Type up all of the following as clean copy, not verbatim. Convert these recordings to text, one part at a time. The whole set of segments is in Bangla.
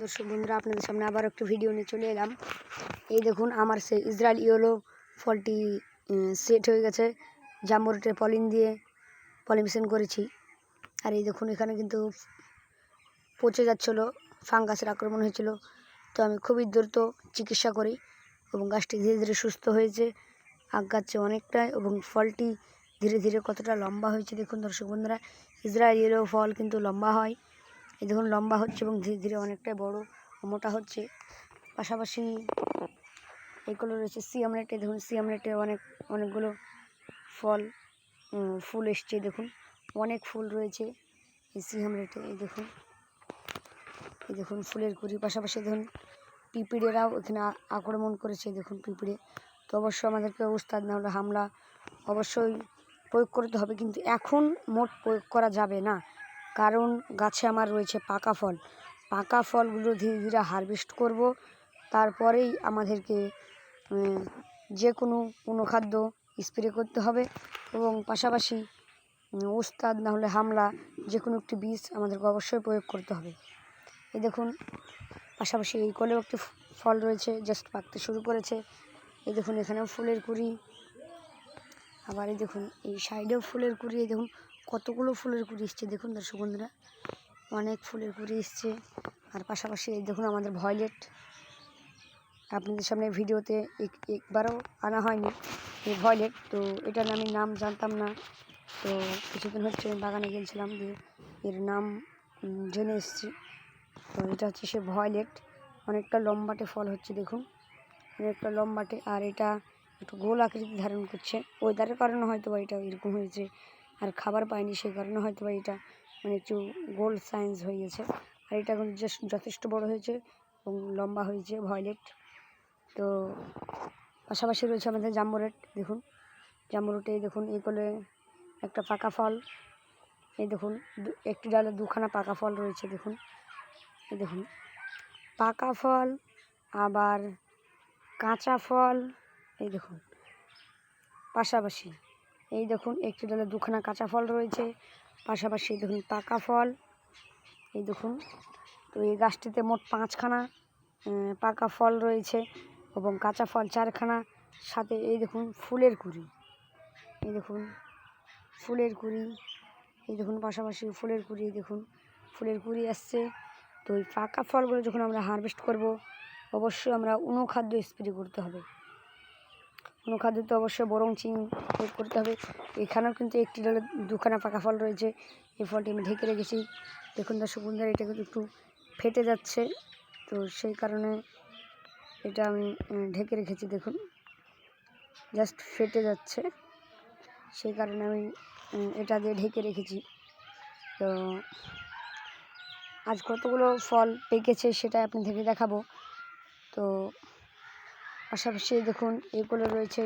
দর্শক বন্ধুরা, আপনাদের সামনে আবার একটি ভিডিও নিয়ে চলে এলাম। এই দেখুন, আমার সেই ইসরায়েল ইয়েলো ফলটি সেট হয়ে গেছে। জাম্বো রুটে পলিন দিয়ে পলিনেশন করেছি। আর এই দেখুন, এখানে কিন্তু পচে যাচ্ছিলো, ফাঙ্গাসের আক্রমণ হয়েছিল। তো আমি খুবই দ্রুত চিকিৎসা করি এবং গাছটি ধীরে ধীরে সুস্থ হয়েছে, আগাচ্ছে অনেকটাই, এবং ফলটি ধীরে ধীরে কতটা লম্বা হয়েছে দেখুন দর্শক বন্ধুরা। ইসরায়েল ইয়েলো ফল কিন্তু লম্বা হয়। এই দেখুন, লম্বা হচ্ছে এবং ধীরে ধীরে অনেকটাই বড় মোটা হচ্ছে। পাশাপাশি এইগুলো রয়েছে সিয়ামলেট। এই দেখুন, সিয়ামলেটে অনেকগুলো ফুল এসছে। দেখুন, অনেক ফুল রয়েছে এই সিয়ামলেটে। এই দেখুন ফুলের কুড়ি। পাশাপাশি দেখুন পিঁপড়েরাও এখানে আক্রমণ করেছে। দেখুন পিঁপড়ে। তো অবশ্যই আমাদেরকে ওস্তাদ না হলে হামলা অবশ্যই প্রয়োগ করতে হবে, কিন্তু এখন মোট প্রয়োগ করা যাবে না, কারণ গাছে আমার রয়েছে পাকা ফল। পাকা ফলগুলো ধীরে ধীরে হারভেস্ট করব, তারপরেই আমাদেরকে যে কোনো অনুখাদ্য স্প্রে করতে হবে, এবং পাশাপাশি ওস্তাদ না হলে হামলা যে কোনো একটি বীজ আমাদেরকে অবশ্যই প্রয়োগ করতে হবে। এই দেখুন, পাশাপাশি এই কলেও একটি ফল রয়েছে, জাস্ট পাকতে শুরু করেছে। এই দেখুন, এখানেও ফুলের কুড়ি। আবার এই দেখুন এই সাইডেও ফুলের কুড়ি। এই দেখুন কতগুলো ফুলের কুড়ি এসছে দেখুন দর্শক বন্ধুরা, অনেক ফুলের কুড়ি এসছে। আর পাশাপাশি এই দেখুন আমাদের ভয়লেট, আপনাদের সামনে ভিডিওতে একবারও আনা হয়নি এই ভয়লেট। তো এটার আমি নাম জানতাম না, তো কিছুদিন হচ্ছে বাগানে গিয়েছিলাম, দিয়ে এর নাম জেনে এসেছি। তো এটা হচ্ছে সে ভয়লেট, অনেকটা লম্বাটে ফল হচ্ছে দেখুন, অনেকটা লম্বাটে। আর এটা একটু গোল আকৃতি ধারণ করছে, ওয়েদারের কারণে হয়তো বা এটা এরকম হয়েছে, আর খাবার পায়নি সেই কারণে হয়তো বা এটা মানে একটু গোল সাইজ হয়ে গেছে। আর এটা কিন্তু যথেষ্ট বড় হয়েছে এবং লম্বা হয়েছে ভয়লেট। তো পাশাপাশি রয়েছে আমাদের জাম্বো রেট। দেখুন জাম্বো রুটে দেখুন এই কোলে একটা পাকা ফল। এই দেখুন একটি ডালে দুখানা পাকা ফল রয়েছে। দেখুন এই দেখুন পাকা ফল, আবার কাঁচা ফল। এই দেখুন পাশাপাশি এই দেখুন একটি ডালে দুখানা কাঁচা ফল রয়েছে, পাশাপাশি দেখুন পাকা ফল। এই দেখুন, তো এই গাছটিতে মোট 5খানা পাকা ফল রয়েছে এবং কাঁচা ফল 4খানা, সাথে এই দেখুন ফুলের কুড়ি। এই দেখুন ফুলের কুড়ি। এই দেখুন পাশাপাশি ফুলের কুড়ি। দেখুন ফুলের কুড়ি আসছে। তো এই পাকা ফলগুলো যখন আমরা হারভেস্ট করব, অবশ্যই আমরা অনুখাদ্য স্প্রে করতে হবে। অনুখাদ্যতে অবশ্যই বোরন চিং প্রয়োগ করতে হবে। এখানেও কিন্তু একটি ডালে দুখানা পাকা ফল রয়েছে। এই ফলটি আমি ঢেকে রেখেছি। দেখুন দর্শক বন্ধুরা, এটা কিন্তু একটু ফেটে যাচ্ছে, তো সেই কারণে এটা আমি ঢেকে রেখেছি। দেখুন জাস্ট ফেটে যাচ্ছে, সেই কারণে আমি এটা দিয়ে ঢেকে রেখেছি। তো আজ কতগুলো ফল পেকেছে সেটা আপনাদেরকে দেখাবো। তো পাশাপাশি দেখুন এগুলো রয়েছে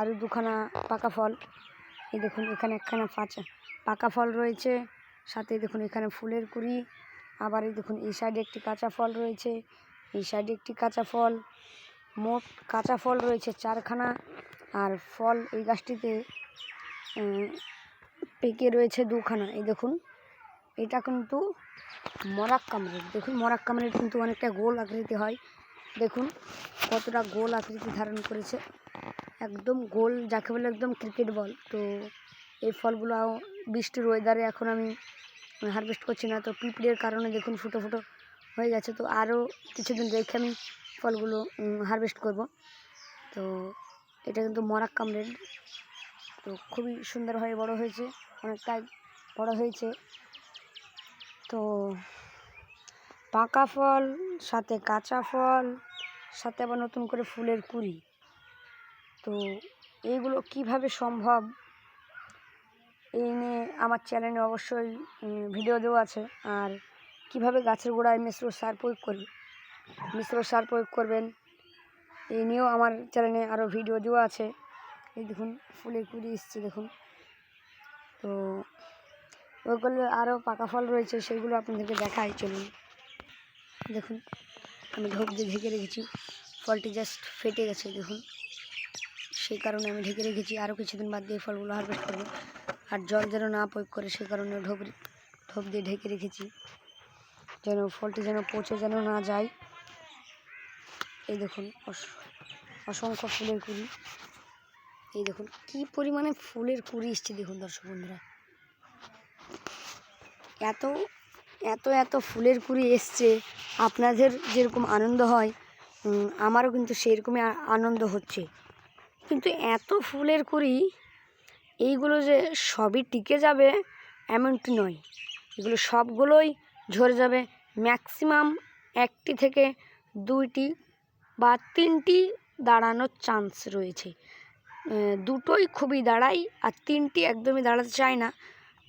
আরও দুখানা পাকা ফল। এই দেখুন এখানে একখানা পাকা ফল রয়েছে, সাথে দেখুন এখানে ফুলের কুড়ি। আবার এই দেখুন এই সাইডে একটি কাঁচা ফল রয়েছে, এই সাইডে একটি কাঁচা ফল। মোট কাঁচা ফল রয়েছে 4খানা, আর ফল এই গাছটিতে পেকে রয়েছে 2খানা। এই দেখুন এটা কিন্তু মরাক্কাম রেট। দেখুন মরাক্কাম রেট কিন্তু অনেকটা গোল আকৃতি হয়। দেখুন কতটা গোল আকৃতি ধারণ করেছে, একদম গোল, যাকে বলে একদম ক্রিকেট বল। তো এই ফলগুলো বৃষ্টির ওয়েদারে এখন আমি হারভেস্ট করছি না, তো পিঁপড়ের কারণে দেখুন ফুটো ফুটো হয়ে গেছে। তো আরও কিছুদিন রেখে আমি ফলগুলো হারভেস্ট করব। তো এটা কিন্তু মরাক্কাম রেড, তো খুবই সুন্দরভাবে বড় হয়েছে, অনেকটাই বড় হয়েছে। তো পাকা ফল, সাথে কাঁচা ফল, সাথে আবার নতুন করে ফুলের কুড়ি। তো এইগুলো কিভাবে সম্ভব, এই নিয়ে আমার চ্যানেলে অবশ্যই ভিডিও দেওয়া আছে। আর কিভাবে গাছের গোড়ায় মিশ্র সার প্রয়োগ করবেন, এই নিয়েও আমার চ্যানেলে আরও ভিডিও দেওয়া আছে। এই দেখুন ফুলের কুড়ি এসছে দেখুন। তো ওইগুলো আরও পাকা ফল রয়েছে, সেগুলো আপনাদেরকে দেখাই, চলুন। দেখুন আমি ঢোক দিয়ে ঢেকে রেখেছি, ফলটি জাস্ট ফেটে গেছে দেখুন, সেই কারণে আমি ঢেকে রেখেছি। আরও কিছুদিন বাদ দিয়ে ফলগুলো হারভেস্ট করবো, আর জল যেন না প্রয়োগ করে সেই কারণে ঢোক দিয়ে ঢেকে রেখেছি। যেন ফলটি যেন পচে যেন না যায়। এই দেখুন অসংখ্য ফুলের কুড়ি। এই দেখুন কি পরিমাণে ফুলের কুড়ি এসছে দেখুন দর্শক বন্ধুরা, এত এত এত ফুলের কুড়ি এসছে। আপনাদের যেরকম আনন্দ হয় আমারও কিন্তু সেরকমই আনন্দ হচ্ছে। কিন্তু এত ফুলের কুড়ি, এইগুলো যে সবই টিকে যাবে এমনটি নয়, এগুলো সবগুলোই ঝরে যাবে। ম্যাক্সিমাম 1টি থেকে 2টি বা 3টি দাঁড়ানোর চান্স রয়েছে। 2টোই খুবই দাঁড়াই, আর 3টি একদমই দাঁড়াতে চায় না।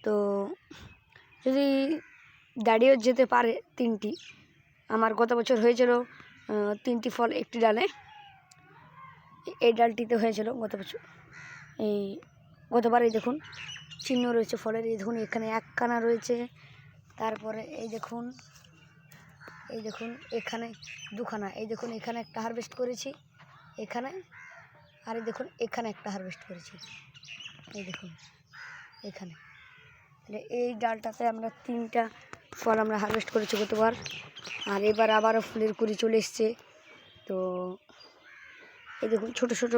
তো যদি দাঁড়িয়েও যেতে পারে 3টি, আমার গত বছর হয়েছিল 3টি ফল একটি ডালে। এই ডালটিতে হয়েছিল গত বছর। এই গতবার এই দেখুন চিহ্ন রয়েছে ফলের। এই দেখুন এখানে 1খানা রয়েছে, তারপরে এই দেখুন এখানে 2খানা। এই দেখুন এখানে একটা হারভেস্ট করেছি এখানে, আর এই দেখুন এখানে একটা হারভেস্ট করেছি। এই দেখুন এখানে, এই ডালটাতে আমরা 3টা ফল আমরা হারভেস্ট করেছি গতবার। আর এবার আবারও ফুলের কুড়ি চলে এসছে। তো এই দেখুন ছোট ছোট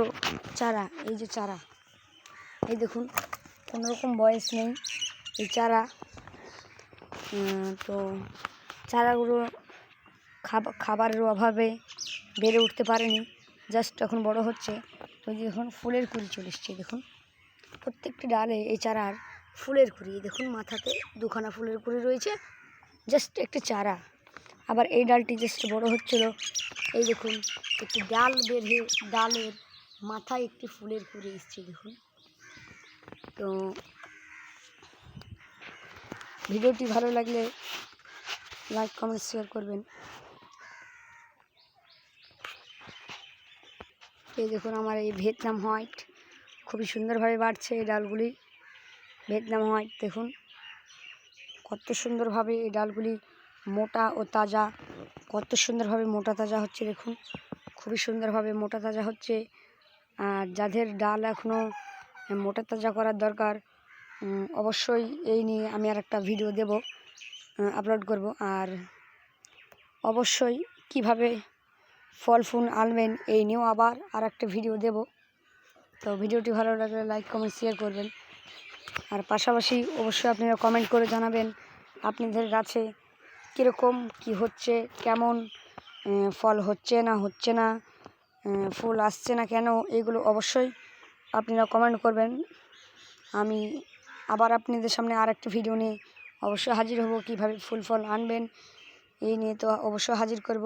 চারা, এই যে চারা, এই দেখুন কোনোরকম বয়স নেই এই চারা। তো চারাগুলো খাবারের অভাবে বেড়ে উঠতে পারেনি, জাস্ট এখন বড় হচ্ছে। ওই যে এখন ফুলের কুড়ি চলে এসছে দেখুন, প্রত্যেকটি ডালে এই চারার ফুলের কুড়ি। দেখুন মাথাতে 2খানা ফুলের কুড়ি রয়েছে, জাস্ট একটি চারা। আবার এই ডালটি জাস্ট বড় হচ্ছিল। এই দেখুন একটি ডাল বের হয়ে ডালের মাথায় একটি ফুলের কুড়ি এসছে দেখুন। তো ভিডিওটি ভালো লাগলে লাইক কমেন্ট শেয়ার করবেন। এই দেখুন আমার এই ভিয়েতনাম হোয়াইট খুবই সুন্দরভাবে বাড়ছে এই ডালগুলি। ভিয়েতনাম হোয়াইট দেখুন কত সুন্দরভাবে এই ডালগুলি মোটা ও তাজা, কত সুন্দরভাবে মোটা তাজা হচ্ছে দেখুন, খুবই সুন্দরভাবে মোটা তাজা হচ্ছে। আর যাদের ডাল এখনও মোটা তাজা করার দরকার, অবশ্যই এই নিয়ে আমি আর একটা ভিডিও দেব, আপলোড করব। আর অবশ্যই কিভাবে ফল ফুল আনবেন এই নিয়েও আবার আর একটা ভিডিও দেব। তো ভিডিওটি ভালো লাগলে লাইক কমেন্ট শেয়ার করবেন। আর পাশাপাশি অবশ্যই আপনারা কমেন্ট করে জানাবেন আপনাদের গাছে কীরকম কি হচ্ছে, কেমন ফল হচ্ছে না, ফুল আসছে না কেন, এগুলো অবশ্যই আপনারা কমেন্ট করবেন। আমি আবার আপনাদের সামনে আর একটা ভিডিও নিয়ে অবশ্যই হাজির হব। কীভাবে ফুল ফল আনবেন এই নিয়ে তো অবশ্যই হাজির করব।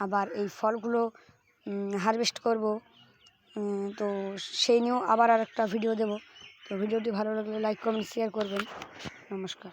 আবার এই ফলগুলো হারভেস্ট করব, তো সেই নিয়েও আবার আর একটা ভিডিও দেব। তো ভিডিওটি ভালো লাগলে লাইক কমেন্ট শেয়ার করবেন। নমস্কার।